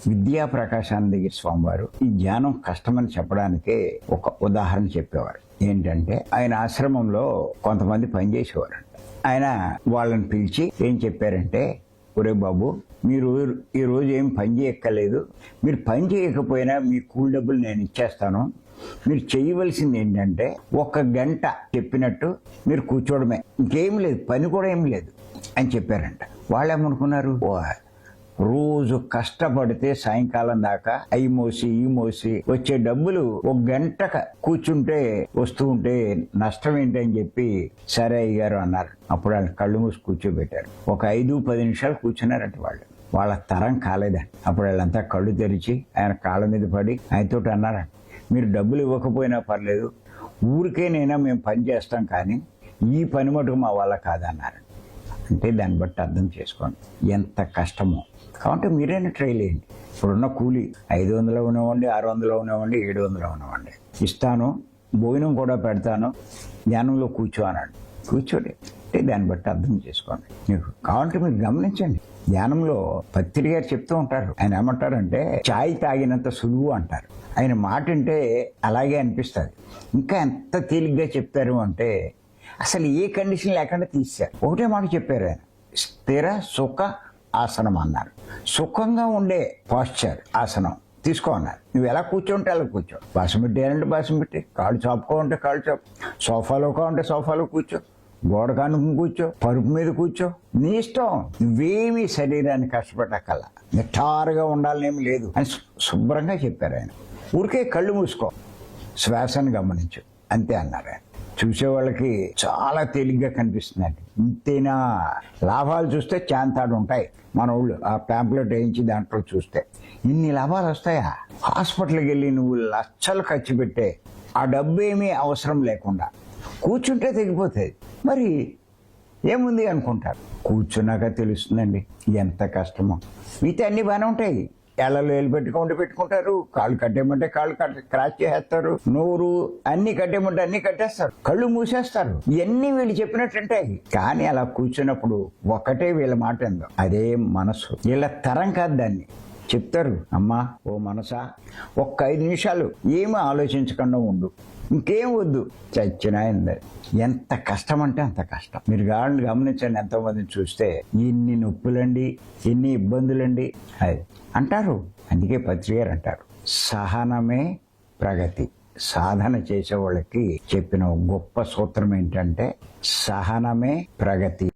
విద్యా ప్రకాశానందగిరి స్వామి వారు ఈ ధ్యానం కష్టమని చెప్పడానికే ఒక ఉదాహరణ చెప్పేవారు. ఏంటంటే ఆయన ఆశ్రమంలో కొంతమంది పనిచేసేవారంట. ఆయన వాళ్ళని పిలిచి ఏం చెప్పారంటే, ఒరే బాబు, మీరు ఈ రోజు ఏం పని చేయక్కర్లేదు, మీరు పని చేయకపోయినా మీ కూలి డబ్బులు నేను ఇచ్చేస్తాను, మీరు చేయవలసింది ఏంటంటే 1 గంట చెప్పినట్టు మీరు కూర్చోవడమే, ఇంకేం లేదు, పని కూడా ఏం లేదు అని చెప్పారంట. వాళ్ళు ఏమనుకున్నారు, రోజు కష్టపడితే సాయంకాలం దాకా అయి మోసి ఈ మోసి వచ్చే డబ్బులు 1 గంట కూర్చుంటే వస్తూ ఉంటే నష్టం ఏంటి అని చెప్పి సరే అయ్యారు అన్నారు. అప్పుడు వాళ్ళు కళ్ళు మూసి కూర్చోబెట్టారు. ఒక 5-10 నిమిషాలు కూర్చున్నారంట. వాళ్ళ తరం కాలేదండి. అప్పుడు వాళ్ళంతా కళ్ళు తెరిచి ఆయన కాళ్ళ మీద పడి ఆయనతో అన్నారంట, మీరు డబ్బులు ఇవ్వకపోయినా పర్లేదు, ఊరికేనైనా మేము పని చేస్తాం, కానీ ఈ పని మటుకు మా వల్ల కాదన్నారు. అంటే దాన్ని బట్టి అర్థం చేసుకోండి ఎంత కష్టమో. కాబట్టి మీరైనా ట్రై చేయండి. ఇప్పుడున్న కూలీ 500 ఉన్నవ్వండి, 600 ఉన్నవ్వండి, 700 ఉన్నవ్వండి, ఇస్తాను, భోజనం కూడా పెడతాను, ధ్యానంలో కూర్చో అన్నాడు. కూర్చోండి. అంటే దాన్ని బట్టి అర్థం చేసుకోండి. మీకు కావాలంటే మీరు గమనించండి. ధ్యానంలో పత్రి గారు చెప్తూ ఉంటారు. ఆయన ఏమంటారంటే, చాయ్ తాగినంత సులువు అంటారు. ఆయన మాట అంటే అలాగే అనిపిస్తుంది. ఇంకా ఎంత తేలిగ్గా చెప్తారు అంటే అసలు ఏ కండిషన్ లేకుండా తీశారు. ఒకటే మాట చెప్పారు ఆయన, స్థిర సుఖ ఆసనం అన్నారు. సుఖంగా ఉండే పాశ్చర్ ఆసనం తీసుకో అన్నారు. నువ్వు ఎలా కూర్చోంటే అలా కూర్చో, బాసం పెట్టారంటే బాసం పెట్టి, కాళ్ళు చాపుకోమంటే కాళ్ళు చాపు, సోఫాలో కావంటే సోఫాలో కూర్చో, గోడ కానుకుని కూర్చో, పరుపు మీద కూర్చో, నీ ఇష్టం. నువ్వేమీ శరీరాన్ని కష్టపడక్కల్లా, నిఠారుగా ఉండాలనేమి లేదు అని శుభ్రంగా చెప్పారు ఆయన. ఊరికే కళ్ళు మూసుకో, శ్వాసను గమనించు, అంతే అన్నారు ఆయన. చూసేవాళ్ళకి చాలా తేలిగ్గా కనిపిస్తుందండి. ఇంతేనా? లాభాలు చూస్తే చాంతాడు ఉంటాయి. మన ఊళ్ళు ఆ ప్యాంప్లెట్ వేయించి దాంట్లో చూస్తే ఇన్ని లాభాలు వస్తాయా? హాస్పిటల్కి వెళ్ళి నువ్వు లక్షలు ఖర్చు పెట్టే ఆ డబ్బు ఏమీ అవసరం లేకుండా కూర్చుంటే తెగిపోతుంది. మరి ఏముంది అనుకుంటారు. కూర్చున్నాక తెలుస్తుందండి ఎంత కష్టమో. మిగతా అన్ని బాగానే ఉంటాయి. ఎళ్ళలో వేలు పెట్టుకుంటారు, కాళ్ళు కట్టేయమంటే కాళ్ళు క్రాచ్ చేసేస్తారు, నోరు అన్ని కట్టేయమంటే అన్ని కట్టేస్తారు, కళ్ళు మూసేస్తారు. ఇవన్నీ వీళ్ళు చెప్పినట్టుంటాయి. కానీ అలా కూర్చున్నప్పుడు ఒకటే వీళ్ళ మాట ఏందో, అదే మనసు. వీళ్ళ తరం కాదు, దాన్ని చెప్తారు. అమ్మా, ఓ మనసా, 5 నిమిషాలు ఏమీ ఆలోచించకుండా ఉండు, ఇంకేం వద్దు, చచ్చినా. ఎంత కష్టం అంటే అంత కష్టం. మీరు గమనించండి, ఎంతోమందిని చూస్తే ఎన్ని నొప్పులండి, ఎన్ని ఇబ్బందులండి అది అంటారు. అందుకే పత్రికారు అంటారు, సహనమే ప్రగతి. సాధన చేసే వాళ్ళకి చెప్పిన గొప్ప సూత్రం ఏంటంటే, సహనమే ప్రగతి.